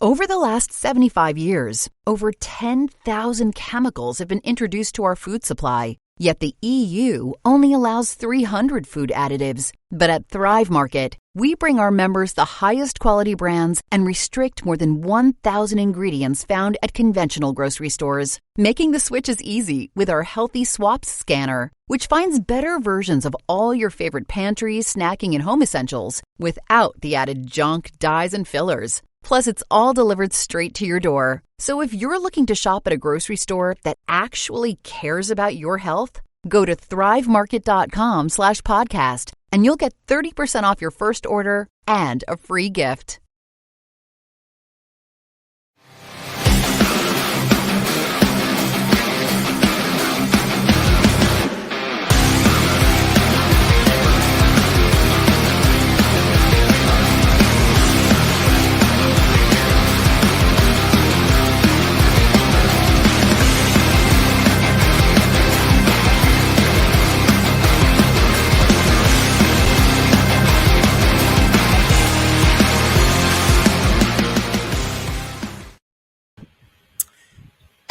Over the last 75 years, over 10,000 chemicals have been introduced to our food supply. Yet the EU only allows 300 food additives. But at Thrive Market, we bring our members the highest quality brands and restrict more than 1,000 ingredients found at conventional grocery stores, making the switches easy with our Healthy Swaps scanner, which finds better versions of all your favorite pantry, snacking, and home essentials without the added junk, dyes, and fillers. Plus, it's all delivered straight to your door. So if you're looking to shop at a grocery store that actually cares about your health, go to thrivemarket.com/podcast and you'll get 30% off your first order and a free gift.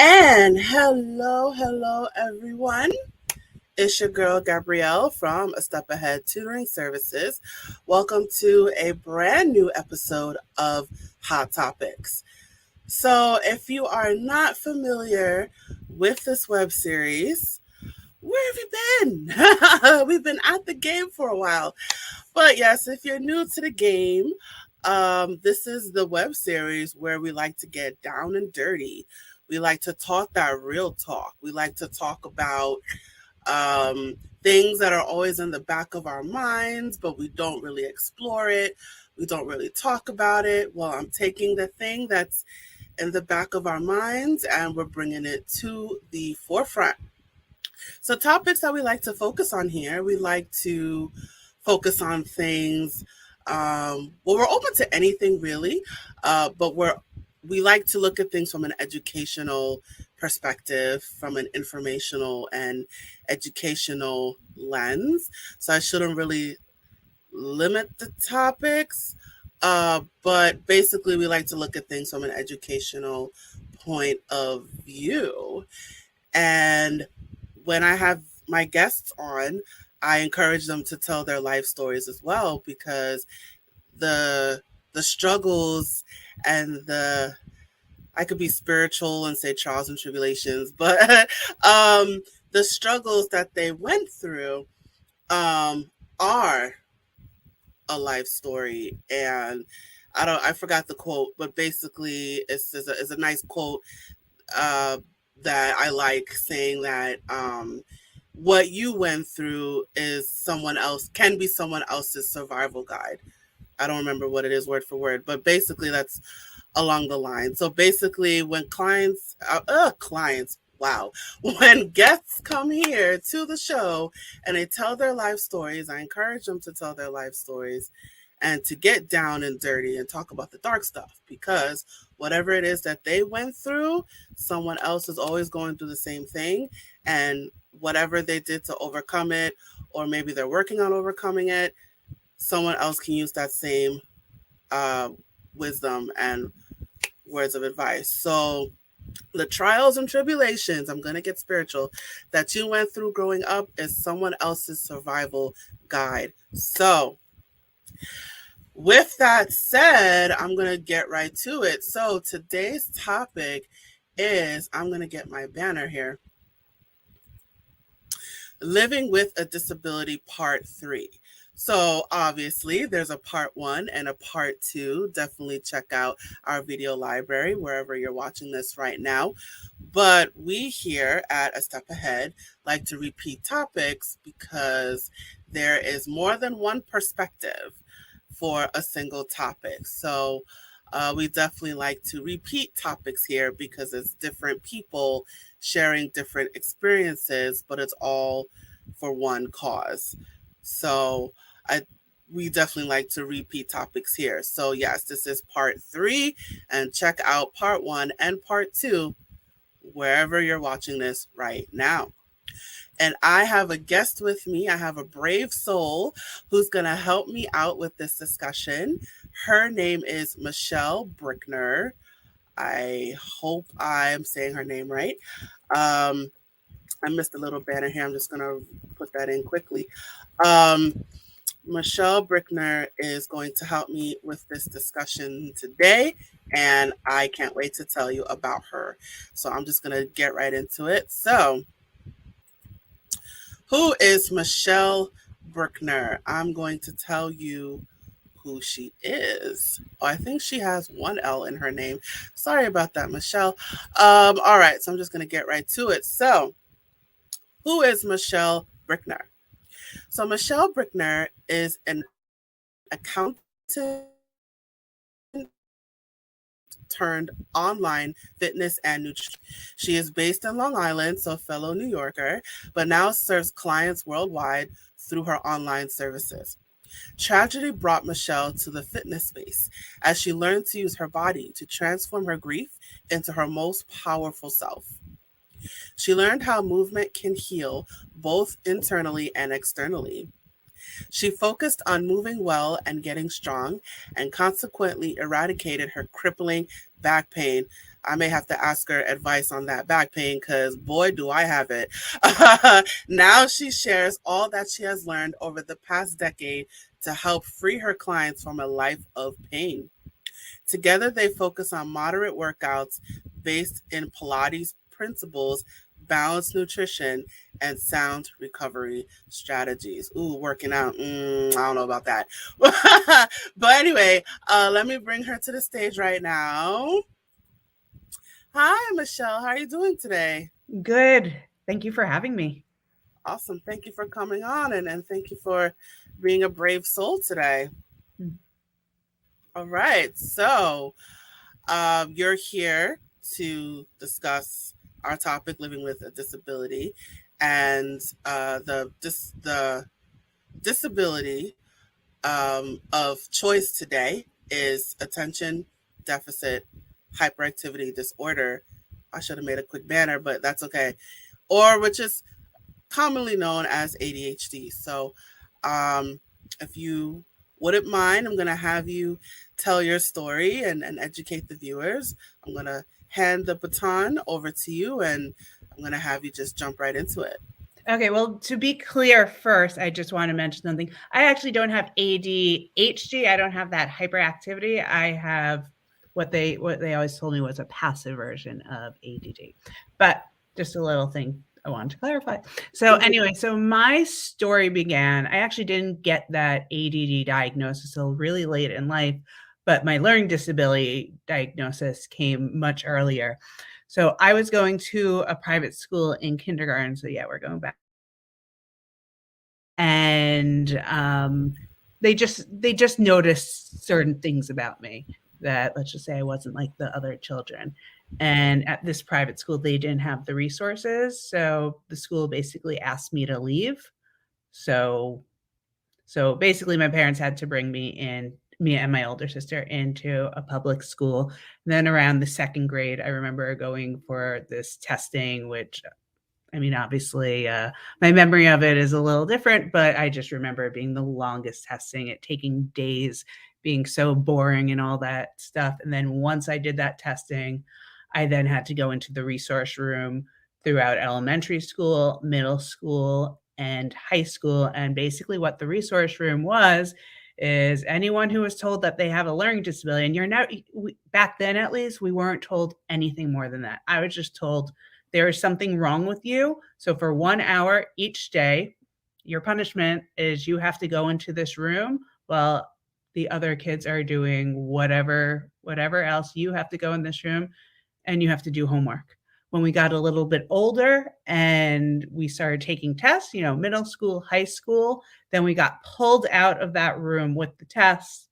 And hello everyone. It's your girl Gabrielle from A Step Ahead Tutoring Services. Welcome to a brand new episode of Hot Topics. So if you are not familiar with this web series, where have you been? We've been at the game for a while. But yes, if you're new to the game, this is the web series where we like to get down and dirty. We like to talk that real talk. We like to talk about things that are always in the back of our minds, but we don't really explore it. We don't really talk about it. Well, I'm taking the thing that's in the back of our minds and we're bringing it to the forefront. So topics that we like to focus on here, we like to focus on things, we're open to anything really, but we like to look at things from an educational perspective, from an informational and educational lens. So I shouldn't really limit the topics, but basically we like to look at things from an educational point of view. And when I have my guests on, I encourage them to tell their life stories as well, because the struggles and I could be spiritual and say trials and tribulations, but the struggles that they went through are a life story. And I forgot the quote, but basically it's a nice quote that I like, saying that what you went through can be someone else's survival guide. I don't remember what it is word for word, but basically that's along the line. So basically when when guests come here to the show and they tell their life stories, I encourage them to tell their life stories and to get down and dirty and talk about the dark stuff, because whatever it is that they went through, someone else is always going through the same thing. And whatever they did to overcome it, or maybe they're working on overcoming it, someone else can use that same wisdom and words of advice. So the trials and tribulations, I'm going to get spiritual, that you went through growing up is someone else's survival guide. So with that said, I'm going to get right to it. So today's topic is, I'm going to get my banner here, Living with a Disability Part 3. So obviously there's a part 1 and a part 2. Definitely check out our video library wherever you're watching this right now. But we here at A Step Ahead like to repeat topics because there is more than one perspective for a single topic. So we definitely like to repeat topics here because it's different people sharing different experiences, but it's all for one cause. So we definitely like to repeat topics here. So yes, this is part 3, and check out part 1 and part 2 wherever you're watching this right now. And I have a guest with me. I have a brave soul who's going to help me out with this discussion. Her name is Michele Brickner. I hope I'm saying her name right. I missed a little banner here. I'm just going to put that in quickly. Michele Brickner is going to help me with this discussion today, and I can't wait to tell you about her. So I'm just going to get right into it. So, who is Michele Brickner? I'm going to tell you who she is. Oh, I think she has one L in her name. Sorry about that, Michele. All right, so I'm just going to get right to it. So, who is Michele Brickner? So, Michele Brickner is an accountant turned online fitness and nutrition. She is based in Long Island, so fellow New Yorker, but now serves clients worldwide through her online services. Tragedy brought Michele to the fitness space as she learned to use her body to transform her grief into her most powerful self. She learned how movement can heal both internally and externally. She focused on moving well and getting strong, and consequently eradicated her crippling back pain. I may have to ask her advice on that back pain because boy, do I have it. Now she shares all that she has learned over the past decade to help free her clients from a life of pain. Together, they focus on moderate workouts based in Pilates principles, balanced nutrition, and sound recovery strategies. Ooh, working out. I don't know about that. But anyway, let me bring her to the stage right now. Hi, Michele. How are you doing today? Good. Thank you for having me. Awesome. Thank you for coming on, and thank you for being a brave soul today. All right. So, you're here to discuss our topic, living with a disability, and the disability of choice today is attention deficit hyperactivity disorder. I should have made a quick banner, but that's okay. Or which is commonly known as ADHD. So, if you wouldn't mind, I'm going to have you tell your story and educate the viewers. I'm going to hand the baton over to you, and I'm going to have you just jump right into it. Okay, well, to be clear first, I just want to mention something. I actually don't have ADHD. I don't have that hyperactivity. I have what they always told me was a passive version of ADD. But just a little thing I wanted to clarify. So anyway, so my story began, I actually didn't get that ADD diagnosis until really late in life, but my learning disability diagnosis came much earlier. So I was going to a private school in kindergarten. So yeah, we're going back. And they just noticed certain things about me that, let's just say, I wasn't like the other children. And at this private school, they didn't have the resources. So the school basically asked me to leave. So basically my parents had to bring me and my older sister into a public school. And then around the second grade, I remember going for this testing, which, I mean, obviously my memory of it is a little different, but I just remember it being the longest testing, it taking days, being so boring and all that stuff. And then once I did that testing, I then had to go into the resource room throughout elementary school, middle school, and high school. And basically what the resource room was is anyone who was told that they have a learning disability, and you're now, back then at least, we weren't told anything more than that. I was just told there is something wrong with you. So for 1 hour each day, your punishment is you have to go into this room while the other kids are doing whatever else. You have to go in this room and you have to do homework. When we got a little bit older and we started taking tests, middle school, high school, then we got pulled out of that room with the tests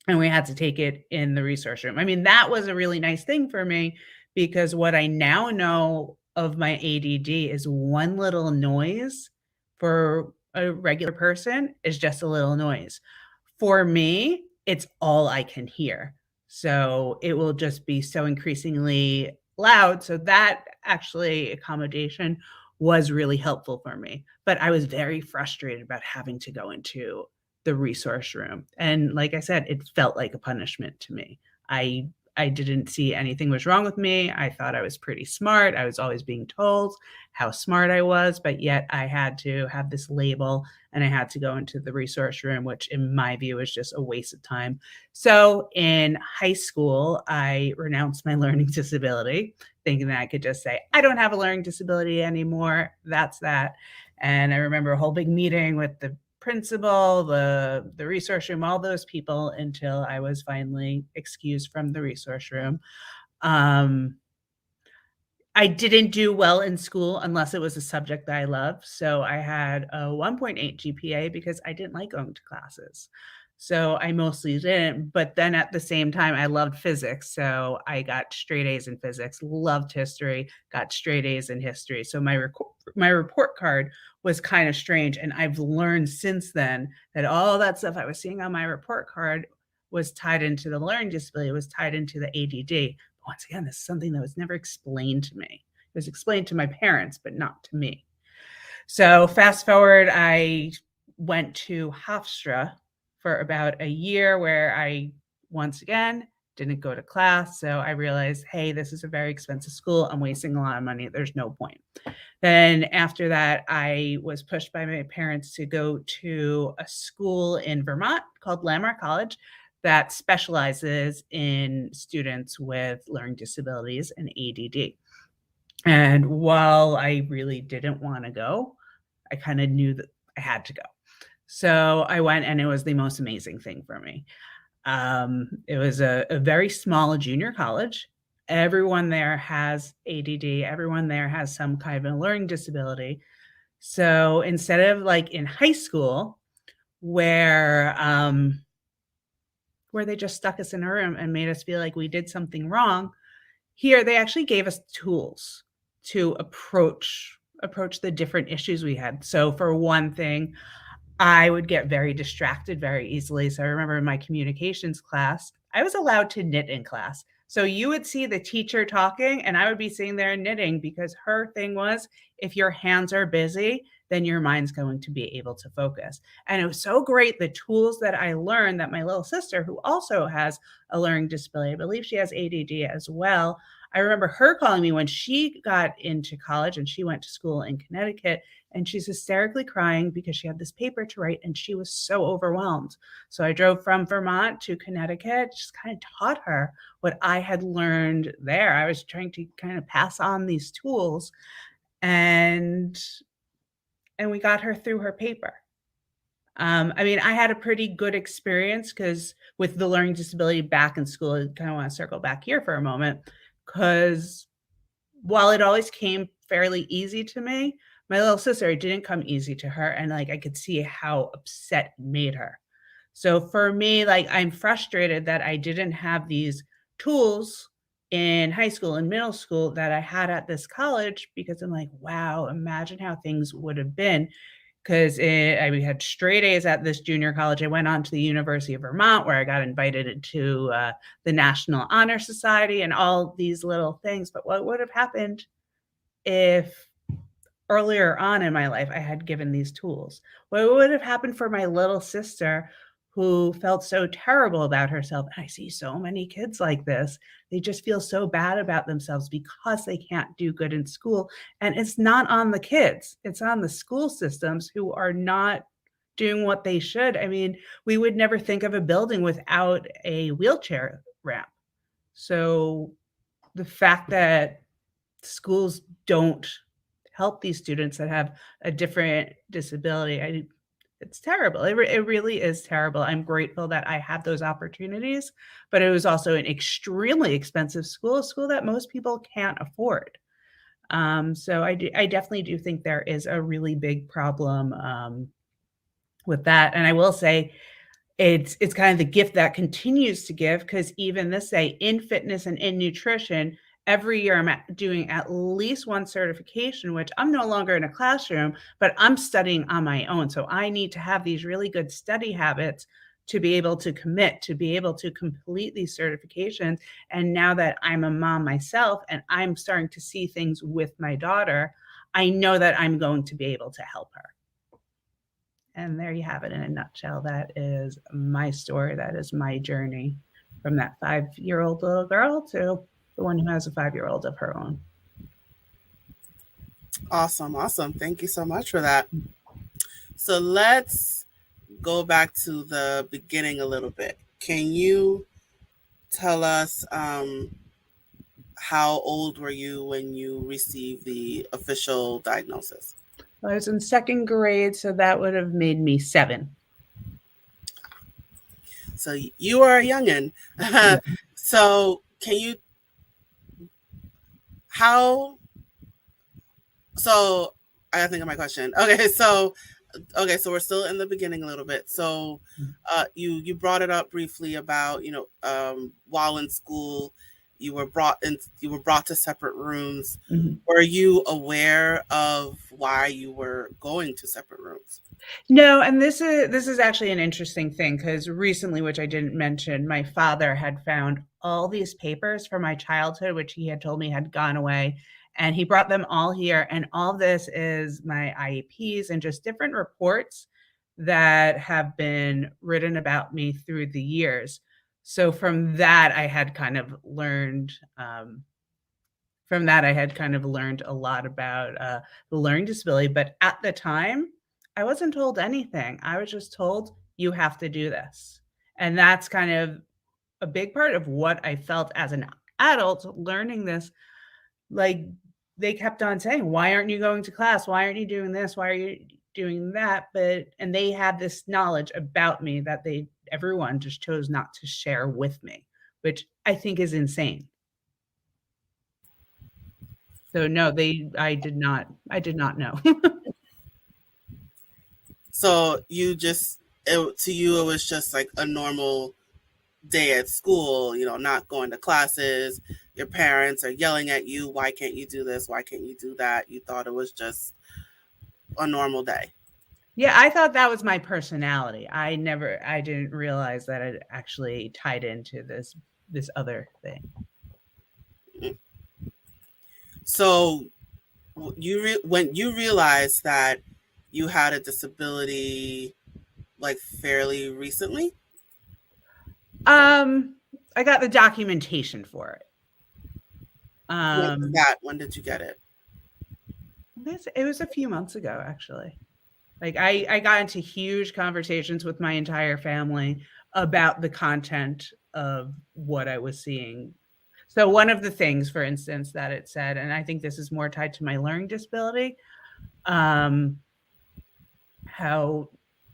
and we had to take it in the resource room. I mean, that was a really nice thing for me because what I now know of my ADD is one little noise for a regular person is just a little noise. For me, it's all I can hear. So it will just be so increasingly loud. So that actually accommodation was really helpful for me. But I was very frustrated about having to go into the resource room. And like I said, it felt like a punishment to me. I didn't see anything was wrong with me. I thought I was pretty smart. I was always being told how smart I was, but yet I had to have this label and I had to go into the resource room, which in my view was just a waste of time. So in high school, I renounced my learning disability, thinking that I could just say, I don't have a learning disability anymore. That's that. And I remember a whole big meeting with the principal, the resource room, all those people, until I was finally excused from the resource room. I didn't do well in school unless it was a subject that I loved. So I had a 1.8 GPA because I didn't like going to classes. So I mostly didn't. But then at the same time, I loved physics. So I got straight A's in physics, loved history, got straight A's in history. So my report card was kind of strange. And I've learned since then that all that stuff I was seeing on my report card was tied into the learning disability, was tied into the ADD. Once again, this is something that was never explained to me. It was explained to my parents, but not to me. So fast forward, I went to Hofstra for about a year where I, once again, didn't go to class. So I realized, hey, this is a very expensive school. I'm wasting a lot of money. There's no point. Then after that, I was pushed by my parents to go to a school in Vermont called Landmark College that specializes in students with learning disabilities and ADD. And while I really didn't want to go, I kind of knew that I had to go. So I went, and it was the most amazing thing for me. It was a very small junior college. Everyone there has ADD. Everyone there has some kind of a learning disability. So instead of like in high school where they just stuck us in a room and made us feel like we did something wrong, here they actually gave us tools to approach the different issues we had. So for one thing, I would get very distracted very easily. So I remember in my communications class, I was allowed to knit in class. So you would see the teacher talking and I would be sitting there knitting because her thing was, if your hands are busy, then your mind's going to be able to focus. And it was so great, the tools that I learned, that my little sister, who also has a learning disability, I believe she has ADD as well. I remember her calling me when she got into college and she went to school in Connecticut, and she's hysterically crying because she had this paper to write and she was so overwhelmed. So I drove from Vermont to Connecticut, just kind of taught her what I had learned there. I was trying to kind of pass on these tools, and we got her through her paper. I mean, I had a pretty good experience because with the learning disability back in school, I kind of want to circle back here for a moment, because while it always came fairly easy to me, my little sister, it didn't come easy to her. And like, I could see how upset it made her. So for me, like, I'm frustrated that I didn't have these tools in high school and middle school that I had at this college, because I'm like, wow, imagine how things would have been. Because we had straight A's at this junior college. I went on to the University of Vermont, where I got invited to the National Honor Society and all these little things. But what would have happened if earlier on in my life I had given these tools? What would have happened for my little sister, who felt so terrible about herself? And I see so many kids like this. They just feel so bad about themselves because they can't do good in school. And it's not on the kids. It's on the school systems who are not doing what they should. I mean, we would never think of a building without a wheelchair ramp. So the fact that schools don't help these students that have a different disability, it's terrible. It really is terrible. I'm grateful that I had those opportunities, but it was also an extremely expensive school, a school that most people can't afford. So I definitely do think there is a really big problem with that. And I will say it's kind of the gift that continues to give, because even this day in fitness and in nutrition, every year I'm doing at least one certification, which I'm no longer in a classroom, but I'm studying on my own. So I need to have these really good study habits to be able to commit, to be able to complete these certifications. And now that I'm a mom myself and I'm starting to see things with my daughter, I know that I'm going to be able to help her. And there you have it in a nutshell. That is my story. That is my journey from that 5-year-old little girl to the one who has a 5-year-old of her own. Awesome. Awesome. Thank you so much for that. So let's go back to the beginning a little bit. Can you tell us how old were you when you received the official diagnosis? I was in 2nd grade, so that would have made me 7. So you are a youngin'. So can you, how, so I gotta think of my question. Okay, so we're still in the beginning a little bit. So you brought it up briefly about, while in school, you were brought to separate rooms. Mm-hmm. Were you aware of why you were going to separate rooms? No, and this is actually an interesting thing, because recently, which I didn't mention, my father had found all these papers from my childhood, which he had told me had gone away, and he brought them all here. And all this is my IEPs and just different reports that have been written about me through the years. So from that, I had kind of learned a lot about the learning disability. But at the time, I wasn't told anything. I was just told, you have to do this. And that's kind of a big part of what I felt as an adult learning this. Like, they kept on saying, why aren't you going to class? Why aren't you doing this? Why are you doing that? And they had this knowledge about me that everyone just chose not to share with me, which I think is insane. So no, I did not know. So to you, it was just like a normal day at school, not going to classes. Your parents are yelling at you. Why can't you do this? Why can't you do that? You thought it was just a normal day. Yeah, I thought that was my personality. I didn't realize that it actually tied into this other thing. So when you realized that you had a disability, like, fairly recently? I got the documentation for it. When did you get it? It was a few months ago, actually. Like, I got into huge conversations with my entire family about the content of what I was seeing. So one of the things, for instance, that it said, and I think this is more tied to my learning disability, how,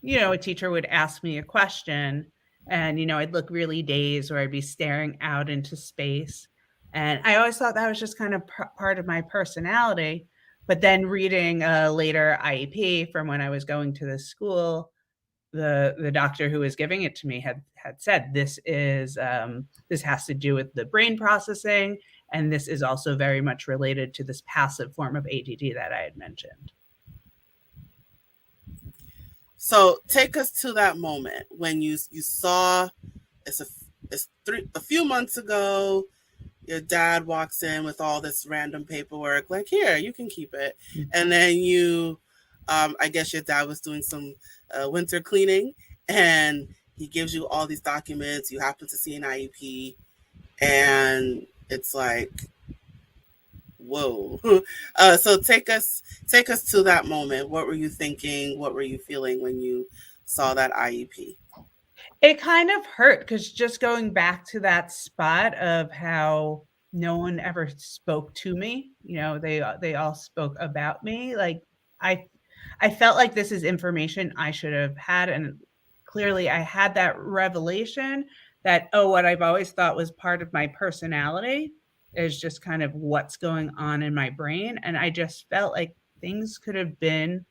a teacher would ask me a question and, I'd look really dazed, or I'd be staring out into space. And I always thought that was just kind of part of my personality. But then reading a later IEP from when I was going to this school, the doctor who was giving it to me had said, this has to do with the brain processing, and this is also very much related to this passive form of ADD that I had mentioned. So take us to that moment when you saw, it's a few months ago, your dad walks in with all this random paperwork, like, here, you can keep it. Mm-hmm. And then I guess your dad was doing some winter cleaning, and he gives you all these documents. You happen to see an IEP, and it's like, whoa. So take us to that moment. What were you thinking? What were you feeling when you saw that IEP? It kind of hurt, because just going back to that spot of how no one ever spoke to me, they all spoke about me. Like, I felt like this is information I should have had. And clearly I had that revelation that, what I've always thought was part of my personality is just kind of what's going on in my brain. And I just felt like things could have been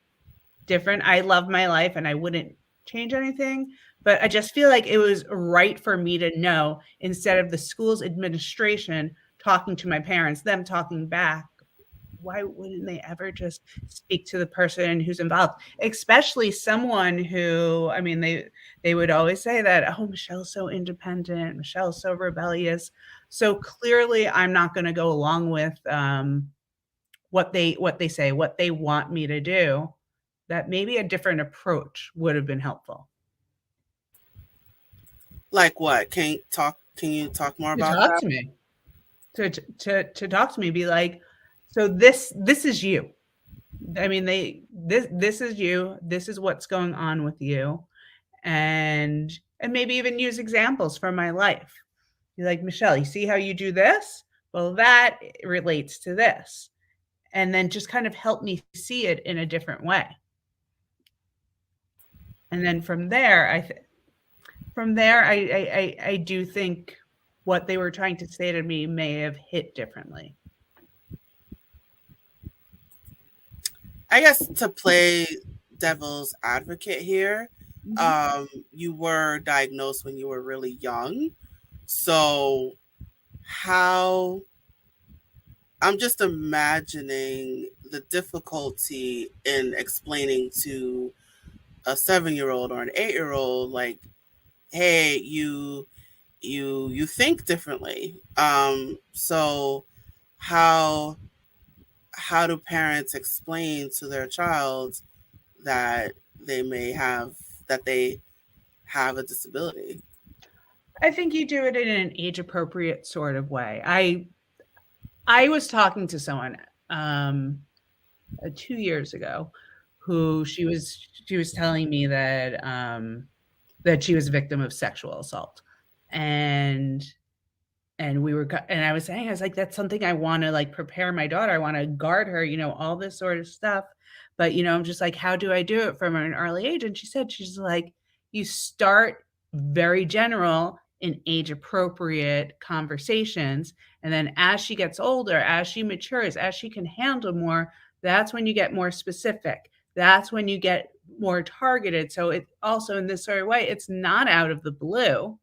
different. I love my life and I wouldn't change anything, but I just feel like it was right for me to know, instead of the school's administration talking to my parents, them talking back. Why wouldn't they ever just speak to the person who's involved, especially someone who, they would always say that, Michelle's so independent, Michelle's so rebellious. So clearly I'm not going to go along with what they say, what they want me to do. that maybe a different approach would have been helpful. Like what? Can you talk more To about talk that? to me, to talk to me, be like, so this is you. I mean, this is you. This is what's going on with you, and maybe even use examples from my life. Be like, Michele, you see how you do this? Well, that relates to this, and then just kind of help me see it in a different way. And then from there, I do think what they were trying to say to me may have hit differently. I guess to play devil's advocate here, Mm-hmm. you were diagnosed when you were really young. So, how I'm just imagining the difficulty in explaining to a 7-year old or an 8-year old, like, hey, you think differently. So how do parents explain to their child that they have a disability? I think you do it in an age appropriate sort of way. I was talking to someone 2 years ago who she was telling me that that she was a victim of sexual assault, and and I was saying, I was like, that's something I want to like prepare my daughter. I want to guard her, all this sort of stuff. But, I'm just like, how do I do it from an early age? And she said, she's like, you start very general in age appropriate conversations. And then as she gets older, as she matures, as she can handle more, that's when you get more specific. That's when you get more targeted. So it also in this sort of way, it's not out of the blue.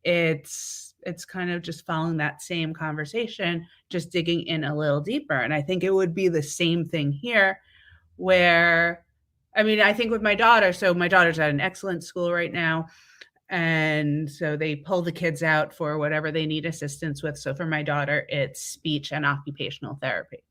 It's kind of just following that same conversation, just digging in a little deeper. And I think it would be the same thing here where, I mean, I think with my daughter, so my daughter's at an excellent school right now. And so they pull the kids out for whatever they need assistance with. So for my daughter, it's speech and occupational therapy.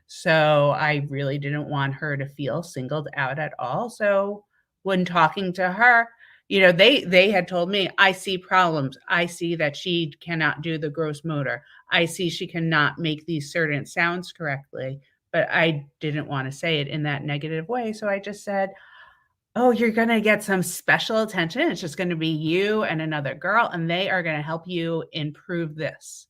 So I really didn't want her to feel singled out at all. So when talking to her, they had told me, I see problems. I see that she cannot do the gross motor. I see she cannot make these certain sounds correctly, but I didn't want to say it in that negative way. So I just said, oh, you're going to get some special attention. It's just going to be you and another girl, and they are going to help you improve this,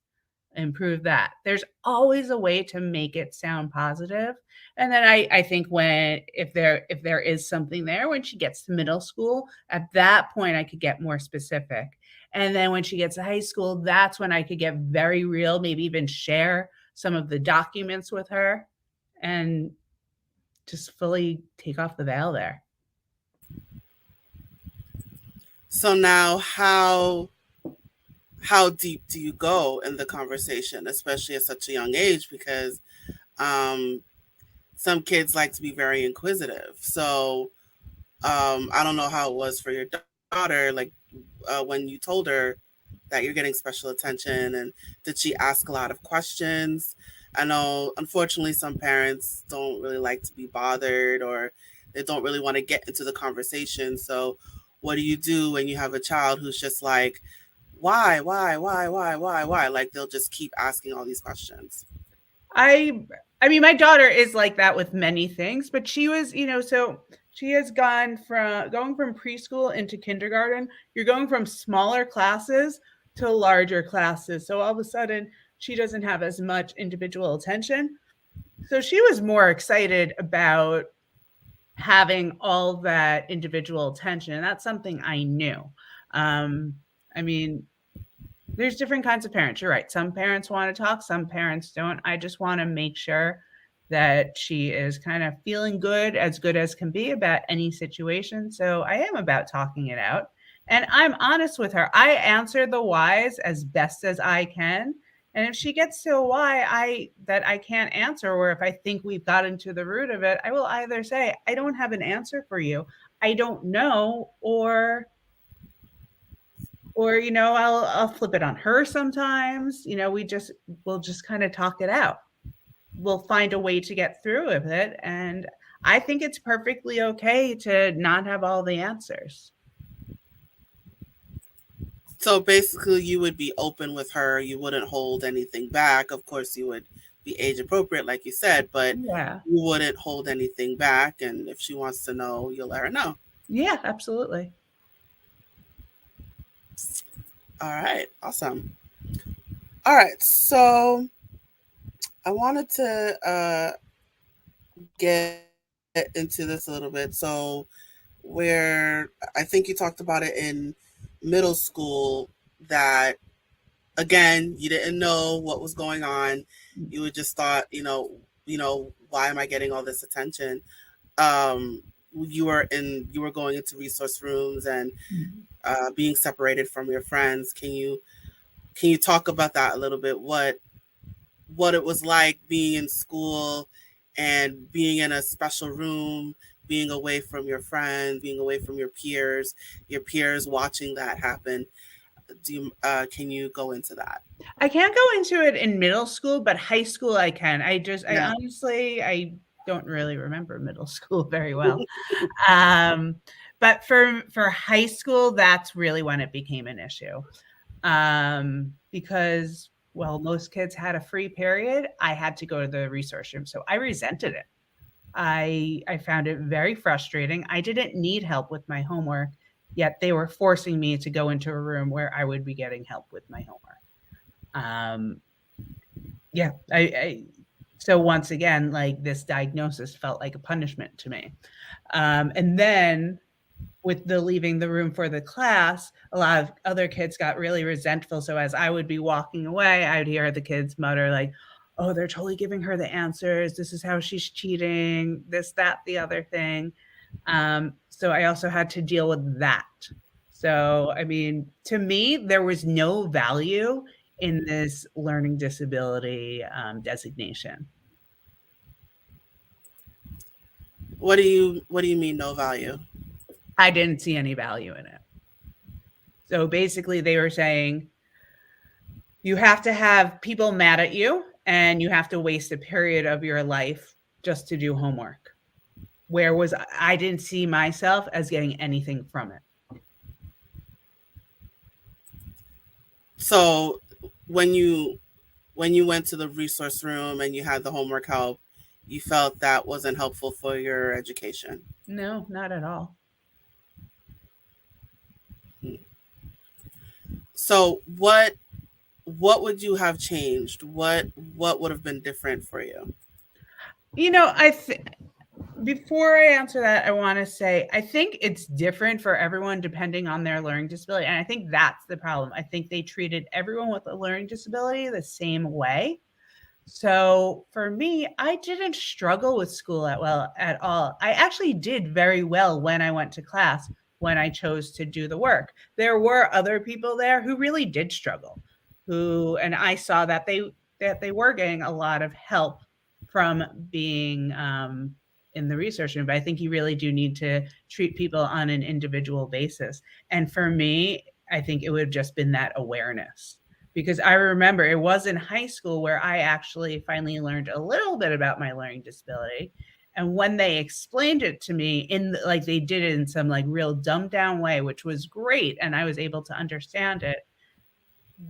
improve that. There's always a way to make it sound positive. And then I think if there is something there, when she gets to middle school, at that point I could get more specific. And then when she gets to high school, that's when I could get very real, maybe even share some of the documents with her and just fully take off the veil there. So now how deep do you go in the conversation, especially at such a young age? Because some kids like to be very inquisitive. So I don't know how it was for your daughter, like when you told her that you're getting special attention, and did she ask a lot of questions? I know, unfortunately, some parents don't really like to be bothered, or they don't really want to get into the conversation. So what do you do when you have a child who's just like, why? Like they'll just keep asking all these questions. I mean, my daughter is like that with many things, but she was, so she has going from preschool into kindergarten. You're going from smaller classes to larger classes. So all of a sudden, she doesn't have as much individual attention. So she was more excited about having all that individual attention. And that's something I knew. I mean, there's different kinds of parents. You're right. Some parents want to talk, some parents don't. I just want to make sure that she is kind of feeling good as can be about any situation. So I am about talking it out. And I'm honest with her. I answer the whys as best as I can. And if she gets to a why that I can't answer, or if I think we've gotten to the root of it, I will either say, I don't have an answer for you. I don't know, or I'll flip it on her sometimes. We'll just kind of talk it out. We'll find a way to get through with it. And I think it's perfectly okay to not have all the answers. So basically, you would be open with her. You wouldn't hold anything back. Of course, you would be age appropriate, like you said, but Yeah. you wouldn't hold anything back. And if she wants to know, you'll let her know. Yeah, absolutely. All right. Awesome. All right. So I wanted to get into this a little bit. So, where I think you talked about it in middle school, that again, you didn't know what was going on. You would just thought, why am I getting all this attention? Um, you were going into resource rooms and being separated from your friends. Can you talk about that a little bit? What it was like being in school and being in a special room, being away from your friends, being away from your peers watching that happen. Can you go into that? I can't go into it in middle school, but high school I can. I Yeah. honestly, I don't really remember middle school very well. But for high school, that's really when it became an issue. Because, well, most kids had a free period. I had to go to the resource room, so I resented it. I found it very frustrating. I didn't need help with my homework, yet they were forcing me to go into a room where I would be getting help with my homework. Yeah, so once again, like, this diagnosis felt like a punishment to me. And then with the leaving the room for the class, a lot of other kids got really resentful. So as I would be walking away, I would hear the kids mutter like, "Oh, they're totally giving her the answers. This is how she's cheating, this, that, the other thing." So I also had to deal with that. So, I mean, to me, there was no value in this learning disability designation. What do you mean no value? I didn't see any value in it. So basically, they were saying you have to have people mad at you and you have to waste a period of your life just to do homework. Where was I didn't see myself as getting anything from it. So when you went to the resource room and you had the homework help, you felt that wasn't helpful for your education. No, not at all. So what would you have changed? What would have been different for you? You know, before I answer that, I want to say I think it's different for everyone depending on their learning disability. And I think that's the problem. I think they treated everyone with a learning disability the same way. So for me, I didn't struggle with school at all. I actually did very well when I went to class, when I chose to do the work. There were other people there who really did struggle, and I saw that they were getting a lot of help from being in the research room. But I think you really do need to treat people on an individual basis. And for me, I think it would have just been that awareness, because I remember it was in high school where I actually finally learned a little bit about my learning disability. And when they explained it to me like they did it in some like real dumbed down way, which was great, and I was able to understand it,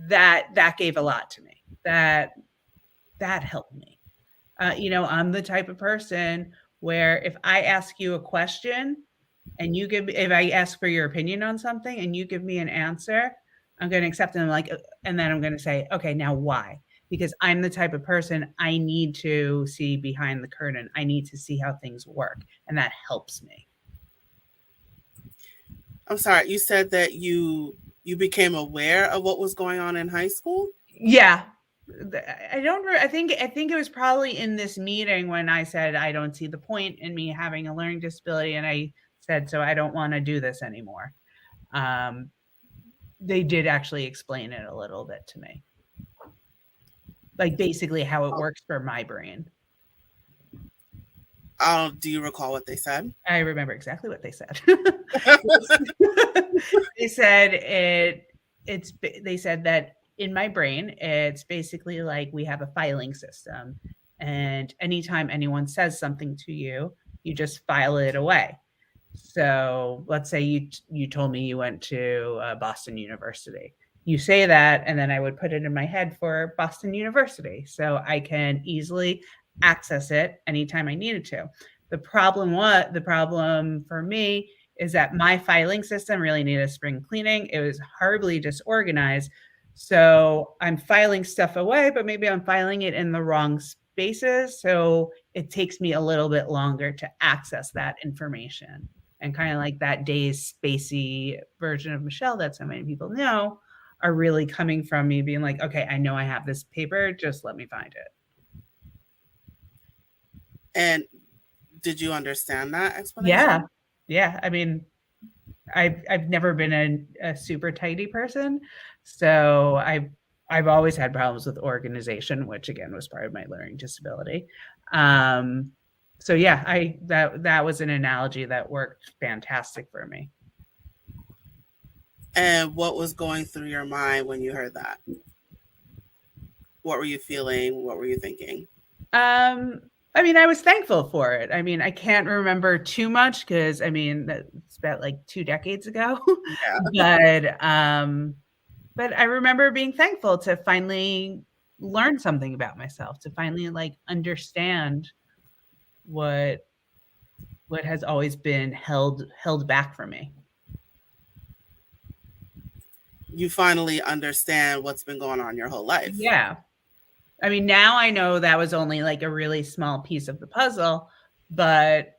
that gave a lot to me. That helped me. I'm the type of person where if I ask you a question and if I ask for your opinion on something and you give me an answer, I'm going to accept them, and then I'm going to say, okay, now why? Because I'm the type of person, I need to see behind the curtain. I need to see how things work, and that helps me. I'm sorry, you said that you became aware of what was going on in high school? Yeah. I think it was probably in this meeting when I said I don't see the point in me having a learning disability, and I said, so I don't want to do this anymore. They did actually explain it a little bit to me, like basically how it works for my brain. Do you recall what they said? I remember exactly what they said. They said they said that in my brain, it's basically like we have a filing system, and anytime anyone says something to you, you just file it away. So let's say you told me you went to Boston University. You say that, and then I would put it in my head for Boston University, so I can easily access it anytime I needed to. The problem for me is that my filing system really needed spring cleaning. It was horribly disorganized. So I'm filing stuff away, but maybe I'm filing it in the wrong spaces. So it takes me a little bit longer to access that information. And kind of like that dazed, spacey version of Michele that so many people know are really coming from me being like, okay, I know I have this paper, just let me find it. And did you understand that explanation? Yeah. I mean, I've never been a super tidy person, so I've always had problems with organization, which again was part of my learning disability. So yeah, that was an analogy that worked fantastic for me. And what was going through your mind when you heard that? What were you feeling? What were you thinking? I mean, I was thankful for it. I mean, I can't remember too much because I mean, that's about like 2 decades ago. Yeah. But I remember being thankful to finally learn something about myself, to finally like understand what has always been held back from me. You finally understand what's been going on your whole life. Yeah. I mean, now I know that was only like a really small piece of the puzzle, but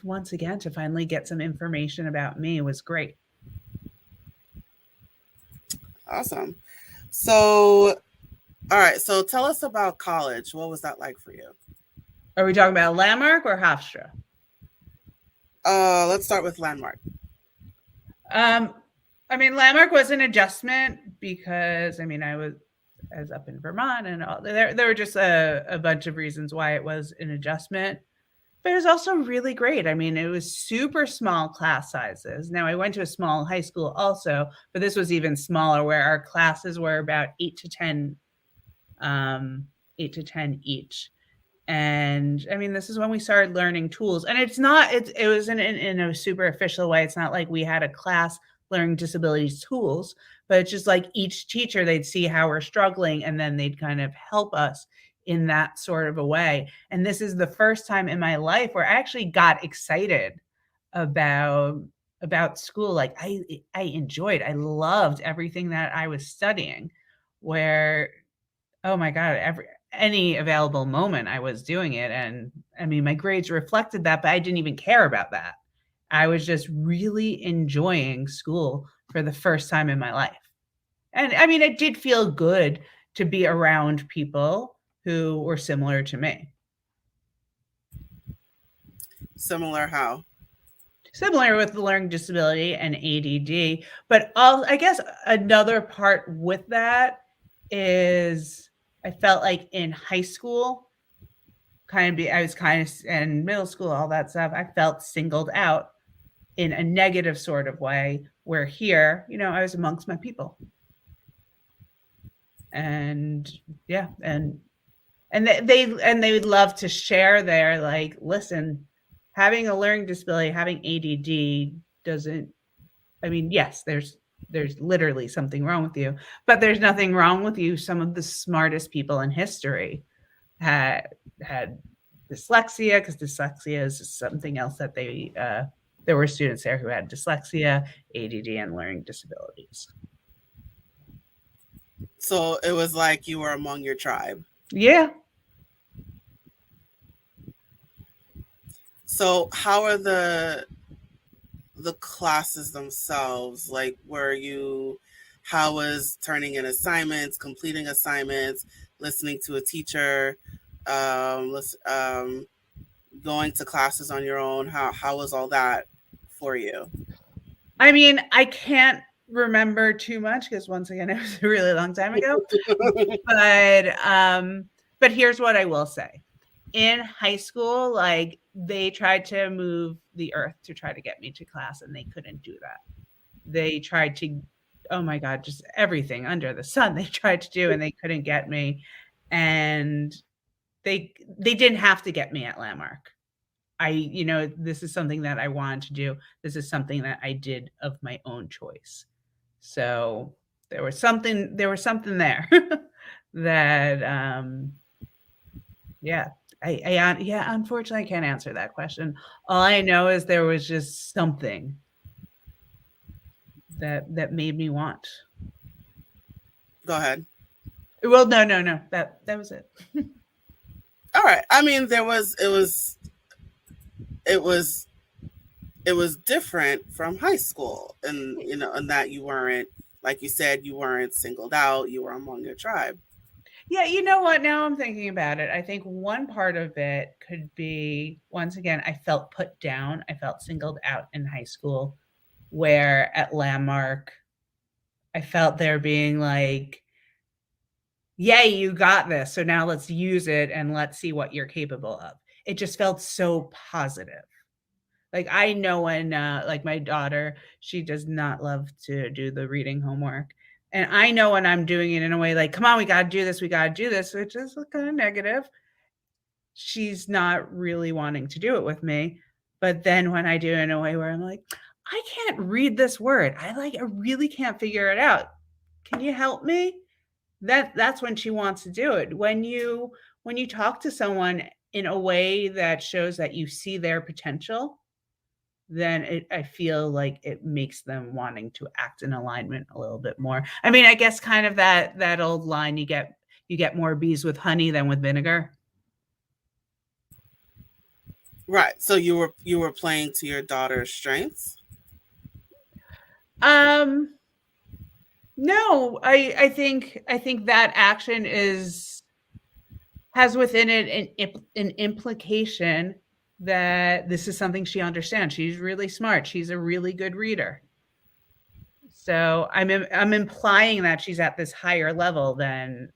once again, to finally get some information about me was great. Awesome. So, all right. So tell us about college. What was that like for you? Are we talking about Landmark or Hofstra? Let's start with Landmark. I mean, Landmark was an adjustment because I mean, I was up in Vermont and all, there were just a bunch of reasons why it was an adjustment, but it was also really great. I mean, it was super small class sizes. Now I went to a small high school also, but this was even smaller where our classes were about 8 to 10 each. And I mean, this is when we started learning tools, and it wasn't in a super official way. It's not like we had a class learning disabilities tools, but it's just like each teacher, they'd see how we're struggling and then they'd kind of help us in that sort of a way. And this is the first time in my life where I actually got excited about school. Like I I loved everything that I was studying, where, oh my God, any available moment I was doing it. And I mean, my grades reflected that, but I didn't even care about that. I was just really enjoying school for the first time in my life. And I mean, it did feel good to be around people who were similar to me. Similar how? Similar with the learning disability and ADD. But I guess another part with that is I felt like in high school, I was kind of, and middle school, all that stuff, I felt singled out in a negative sort of way, where here, you know, I was amongst my people. And yeah, and they would love to share their, like, listen, having a learning disability, having ADD doesn't, I mean, yes, there's literally something wrong with you, but there's nothing wrong with you. Some of the smartest people in history had dyslexia, because dyslexia is something else that there were students there who had dyslexia, ADD, and learning disabilities. So it was like you were among your tribe. Yeah. So how are the classes themselves? Like, how was turning in assignments, completing assignments, listening to a teacher, going to classes on your own? How was all that for you? I mean, I can't remember too much because, once again, it was a really long time ago. But here's what I will say. In high school, like, they tried to move the earth to try to get me to class, and they couldn't do that. They tried to, oh my God, just everything under the sun they tried to do, and they couldn't get me. And they didn't have to get me at Landmark. this is something that I wanted to do. This is something that I did of my own choice. So there was something there that, yeah, unfortunately I can't answer that question. All I know is there was just something that made me want. Go ahead. Well, no. That was it. All right. I mean, it was different from high school, and and that you weren't, like you said, you weren't singled out. You were among your tribe. Yeah, you know what? Now I'm thinking about it. I think one part of it could be, once again, I felt put down. I felt singled out in high school, where at Landmark, I felt there being like, yay, you got this. So now let's use it and let's see what you're capable of. It just felt so positive. Like I know when, like my daughter, she does not love to do the reading homework. And I know when I'm doing it in a way like, come on, we got to do this, which is kind of negative. She's not really wanting to do it with me. But then when I do it in a way where I'm like, I can't read this word. I really can't figure it out. Can you help me? That's when she wants to do it. When you talk to someone in a way that shows that you see their potential, then I feel like it makes them wanting to act in alignment a little bit more. I mean, I guess kind of that old line, you get more bees with honey than with vinegar. Right. So you were playing to your daughter's strengths? No, I think that action has within it an implication that this is something she understands. She's really smart. She's a really good reader. So I'm implying that she's at this higher level than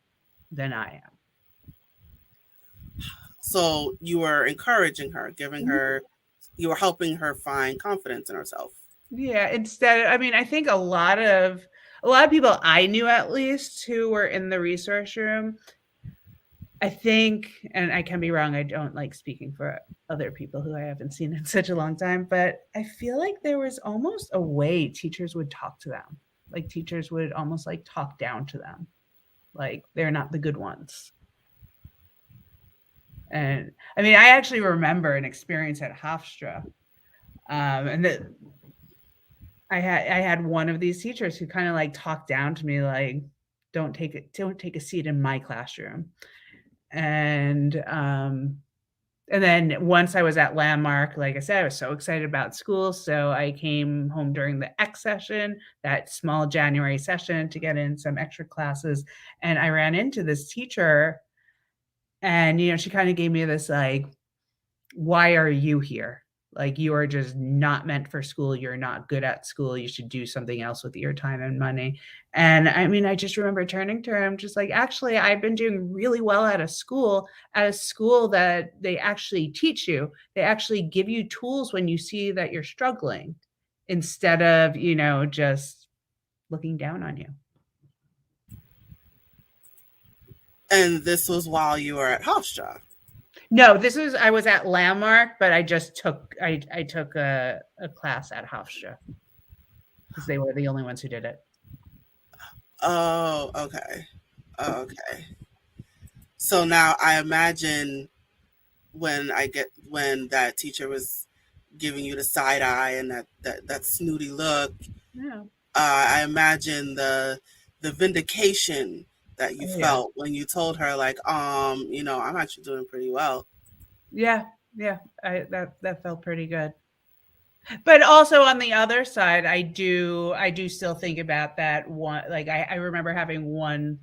I am. So you were encouraging her, you were helping her find confidence in herself. Yeah. I mean, I think a lot of people I knew, at least, who were in the resource room, I think, and I can be wrong, I don't like speaking for other people who I haven't seen in such a long time, but I feel like there was almost a way teachers would talk to them. Like teachers would almost like talk down to them. Like they're not the good ones. And I mean, I actually remember an experience at Hofstra. And I had one of these teachers who kind of like talked down to me, like, don't take a seat in my classroom. And then once I was at Landmark, like I said, I was so excited about school. So I came home during the X session, that small January session, to get in some extra classes. And I ran into this teacher, and, she kind of gave me this, like, why are you here? Like, you are just not meant for school. You're not good at school. You should do something else with your time and money. And I mean, I just remember turning to her. I'm just like, actually, I've been doing really well at a school that they actually teach you. They actually give you tools when you see that you're struggling, instead of, just looking down on you. And this was while you were at Hofstra? No, I was at Landmark, but I just took a class at Hofstra because they were the only ones who did it. Oh, okay. Okay. So now I imagine when that teacher was giving you the side eye and that snooty look, Yeah. I imagine the vindication that you felt when you told her, like, I'm actually doing pretty well. Yeah. That felt pretty good. But also on the other side, I do still think about that one. Like I remember having one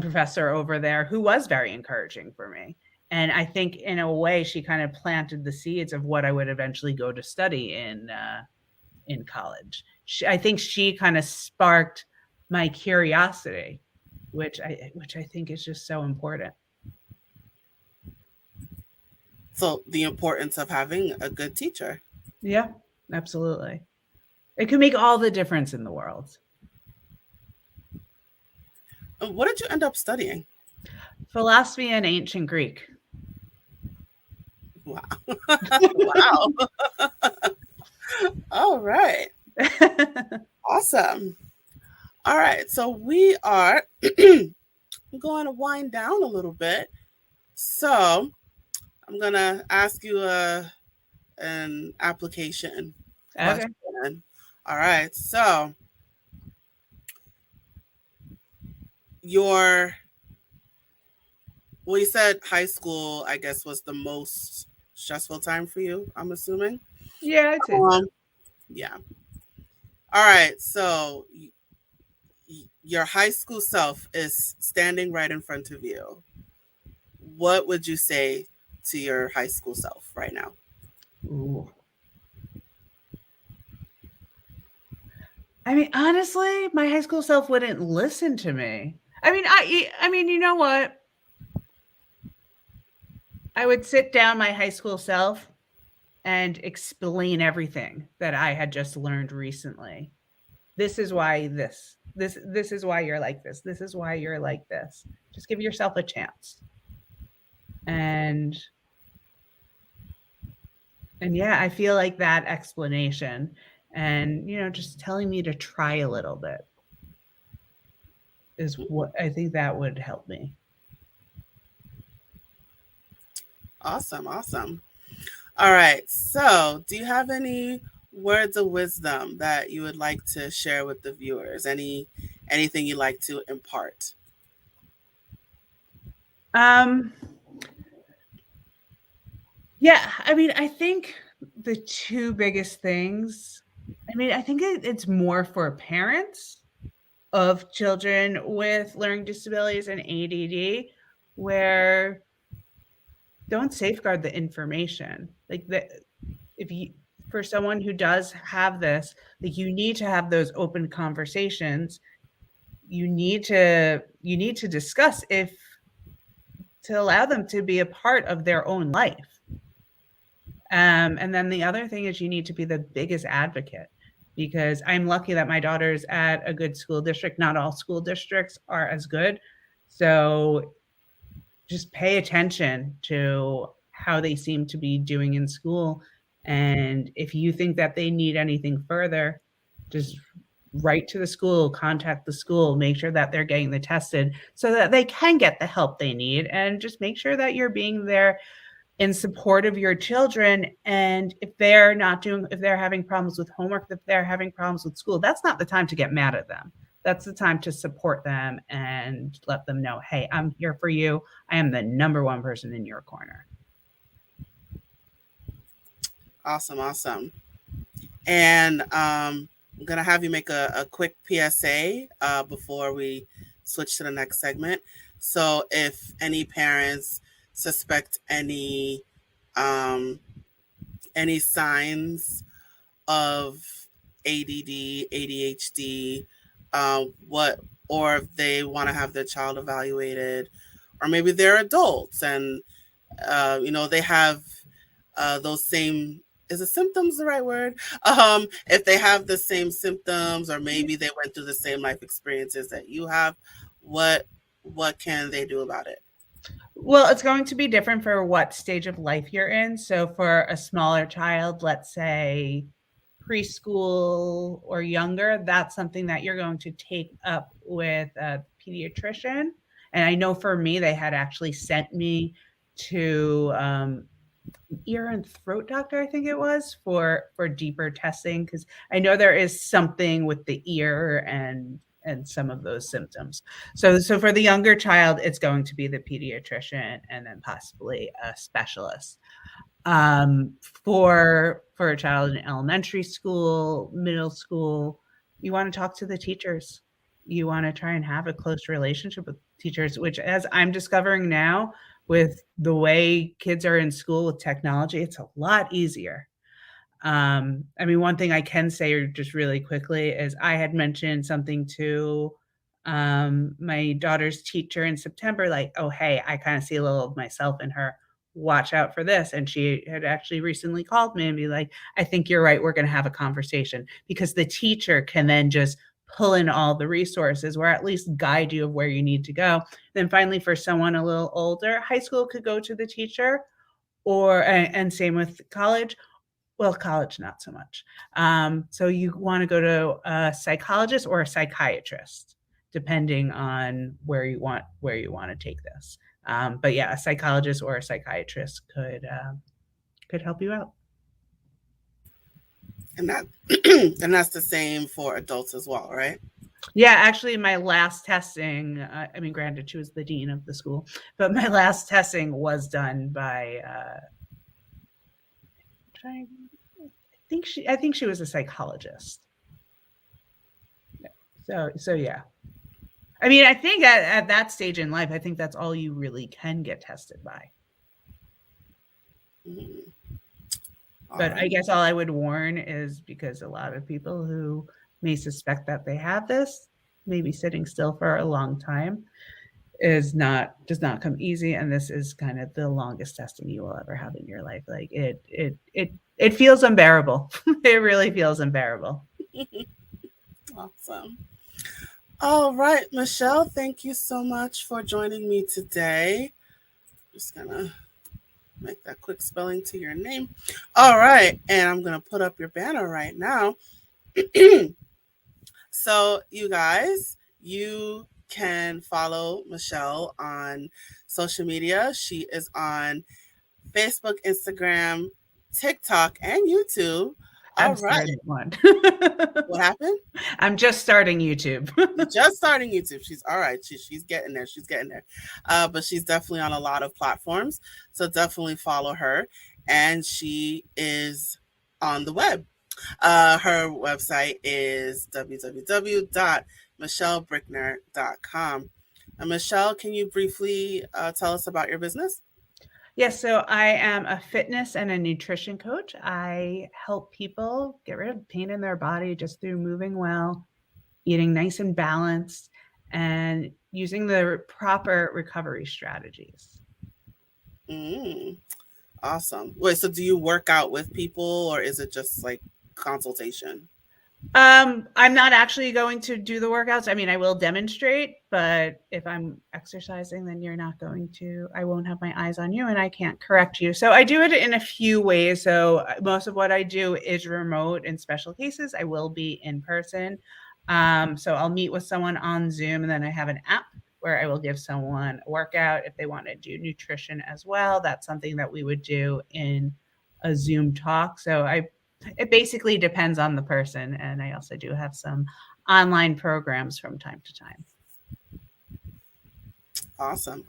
professor over there who was very encouraging for me. And I think in a way she kind of planted the seeds of what I would eventually go to study in college. I think she kind of sparked my curiosity, which I think is just so important. So the importance of having a good teacher. Yeah, absolutely. It can make all the difference in the world. What did you end up studying? Philosophy and ancient Greek. Wow. Wow. All right. Awesome. All right. So we are going to wind down a little bit. So I'm going to ask you an application Okay. question. All right. So you said high school, I guess, was the most stressful time for you, I'm assuming. Yeah, I'd say so. Yeah. All right. So your high school self is standing right in front of you. What would you say to your high school self right now? Ooh. I mean, honestly, my high school self wouldn't listen to me. I mean, you know what? I would sit down my high school self and explain everything that I had just learned recently. This is why this is why you're like this. This is why you're like this. Just give yourself a chance. And yeah, I feel like that explanation and, just telling me to try a little bit is what I think that would help me. Awesome. Awesome. All right. So, do you have any words of wisdom that you would like to share with the viewers? Anything you'd like to impart? Yeah, I mean, I think the two biggest things, I think it's more for parents of children with learning disabilities and ADD, where don't safeguard the information. For someone who does have this, you need to have those open conversations. You need to discuss to allow them to be a part of their own life. And then the other thing is you need to be the biggest advocate, because I'm lucky that my daughter's at a good school district. Not all school districts are as good. So just pay attention to how they seem to be doing in school. And if you think that they need anything further, just write to the school, contact the school, make sure that they're getting the tested so that they can get the help they need, and just make sure that you're being there in support of your children. And if they're having problems with homework, if they're having problems with school, that's not the time to get mad at them. That's the time to support them and let them know, hey, I'm here for you. I am the number one person in your corner. Awesome. Awesome. And I'm going to have you make a quick PSA before we switch to the next segment. So if any parents suspect any signs of ADD, ADHD, or if they want to have their child evaluated, or maybe they're adults and they have those same, is the symptoms the right word? If they have the same symptoms, or maybe they went through the same life experiences that you have, what can they do about it? Well, it's going to be different for what stage of life you're in. So for a smaller child, let's say preschool or younger, that's something that you're going to take up with a pediatrician. And I know for me, they had actually sent me to ear and throat doctor, I think it was, for deeper testing, because I know there is something with the ear and some of those symptoms. So for the younger child, it's going to be the pediatrician and then possibly a specialist. For a child in elementary school, middle school, you want to talk to the teachers. You want to try and have a close relationship with teachers, which, as I'm discovering now, with the way kids are in school with technology, it's a lot easier. One thing I can say just really quickly is I had mentioned something to my daughter's teacher in September, like, oh, hey, I kind of see a little of myself in her. Watch out for this. And she had actually recently called me and be like, I think you're right. We're going to have a conversation, because the teacher can then just pull in all the resources, or at least guide you of where you need to go. Then finally, for someone a little older, high school could go to the teacher, and same with college. Well, college, not so much. So you want to go to a psychologist or a psychiatrist, depending on where you want to take this. But yeah, a psychologist or a psychiatrist could help you out. And that and that's the same for adults as well, right? Yeah, actually, my last testing, I mean, granted, she was the dean of the school, but my last testing was done by, I think she was a psychologist. So yeah. I mean, I think at that stage in life, I think that's all you really can get tested by. Mm-hmm. But I guess all I would warn is, because a lot of people who may suspect that they have this, maybe sitting still for a long time, does not come easy, and this is kind of the longest testing you will ever have in your life. Like it feels unbearable. It really feels unbearable. Awesome. All right, Michele, thank you so much for joining me today. Just gonna make that quick spelling to your name. All right, and I'm gonna put up your banner right now. So you guys, you can follow Michele on social media. She is on Facebook, Instagram, TikTok, and YouTube. All right. One. What happened? I'm just starting YouTube. Just starting YouTube. She's all right. She's getting there. She's getting there. But she's definitely on a lot of platforms. So definitely follow her. And she is on the web. Her website is www.michelebrickner.com. Michele, can you briefly tell us about your business? Yes, so I am a fitness and a nutrition coach. I help people get rid of pain in their body just through moving well, eating nice and balanced, and using the proper recovery strategies. Awesome. Wait, so do you work out with people, or is it just like consultation? I'm not actually going to do the workouts. I mean, I will demonstrate, but if I'm exercising, then I won't have my eyes on you and I can't correct you. So I do it in a few ways. So most of what I do is remote. In special cases, I will be in person. So I'll meet with someone on Zoom, and then I have an app where I will give someone a workout. If they want to do nutrition as well, that's something that we would do in a Zoom talk. So it basically depends on the person. And I also do have some online programs from time to time. Awesome.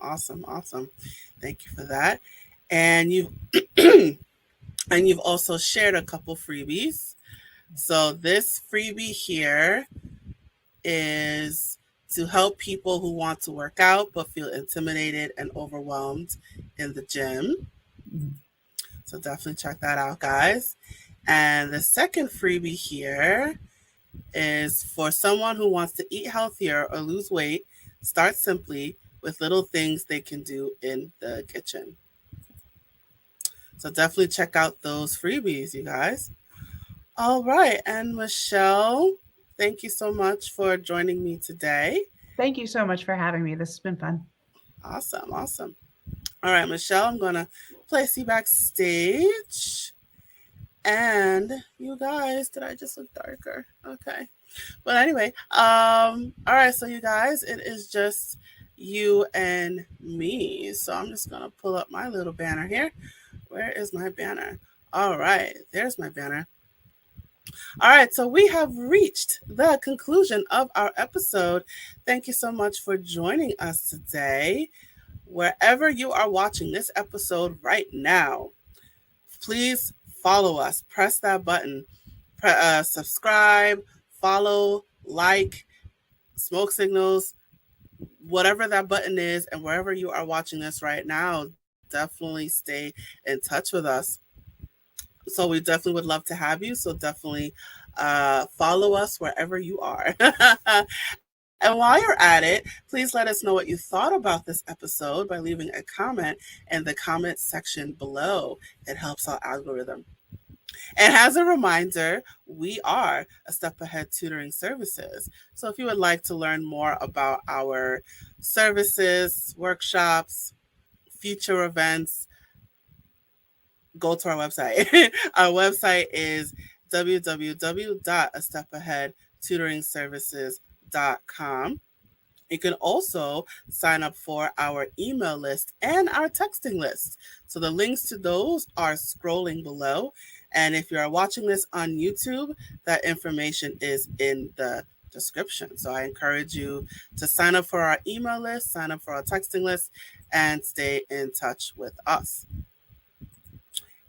Thank you for that. And you've also shared a couple freebies. So this freebie here is to help people who want to work out but feel intimidated and overwhelmed in the gym. So definitely check that out, guys. And the second freebie here is for someone who wants to eat healthier or lose weight. Start simply with little things they can do in the kitchen. So definitely check out those freebies, you guys. All right. And Michele, thank you so much for joining me today. Thank you so much for having me. This has been fun. Awesome. All right, Michele, I'm going to place you backstage. And you guys, did I just look darker? Okay. But anyway, all right. So you guys, it is just you and me. So I'm just going to pull up my little banner here. Where is my banner? All right. There's my banner. All right. So we have reached the conclusion of our episode. Thank you so much for joining us today. Wherever you are watching this episode right now, please follow us. Press that button. Subscribe, follow, like, smoke signals, whatever that button is, and wherever you are watching this right now, definitely stay in touch with us. So we definitely would love to have you. So definitely follow us wherever you are. And while you're at it, please let us know what you thought about this episode by leaving a comment in the comment section below. It helps our algorithm. And as a reminder, we are a Step Ahead Tutoring Services. So if you would like to learn more about our services, workshops, future events, go to our website. Our website is www.astepaheadtutoringservices.com. You can also sign up for our email list and our texting list. So the links to those are scrolling below. And if you are watching this on YouTube, that information is in the description. So I encourage you to sign up for our email list, sign up for our texting list, and stay in touch with us.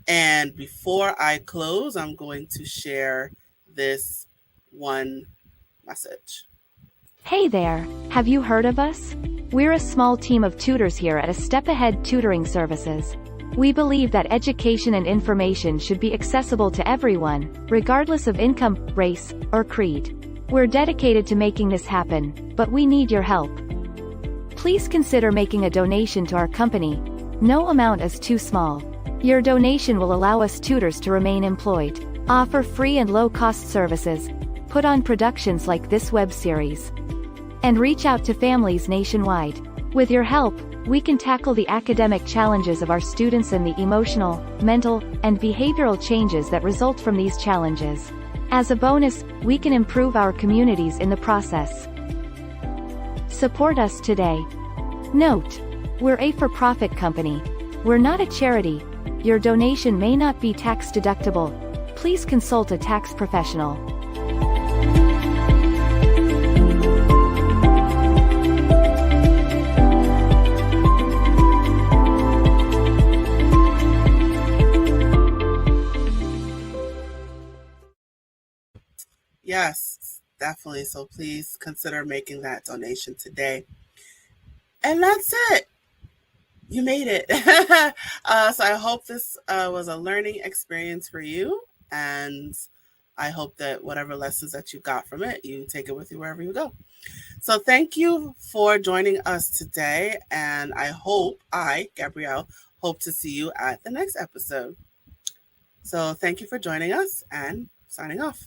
And before I close, I'm going to share this one message. Hey there, have you heard of us? We're a small team of tutors here at A Step Ahead Tutoring Services. We believe that education and information should be accessible to everyone, regardless of income, race, or creed. We're dedicated to making this happen, but we need your help. Please consider making a donation to our company. No amount is too small. Your donation will allow us tutors to remain employed, offer free and low-cost services, put on productions like this web series, and reach out to families nationwide. With your help, we can tackle the academic challenges of our students and the emotional, mental, and behavioral changes that result from these challenges. As a bonus, we can improve our communities in the process. Support us today. Note: we're a for-profit company. We're not a charity. Your donation may not be tax deductible. Please consult a tax professional. Yes, definitely. So please consider making that donation today. And that's it. You made it. So I hope this was a learning experience for you. And I hope that whatever lessons that you got from it, you take it with you wherever you go. So thank you for joining us today. And Gabrielle, hope to see you at the next episode. So thank you for joining us and signing off.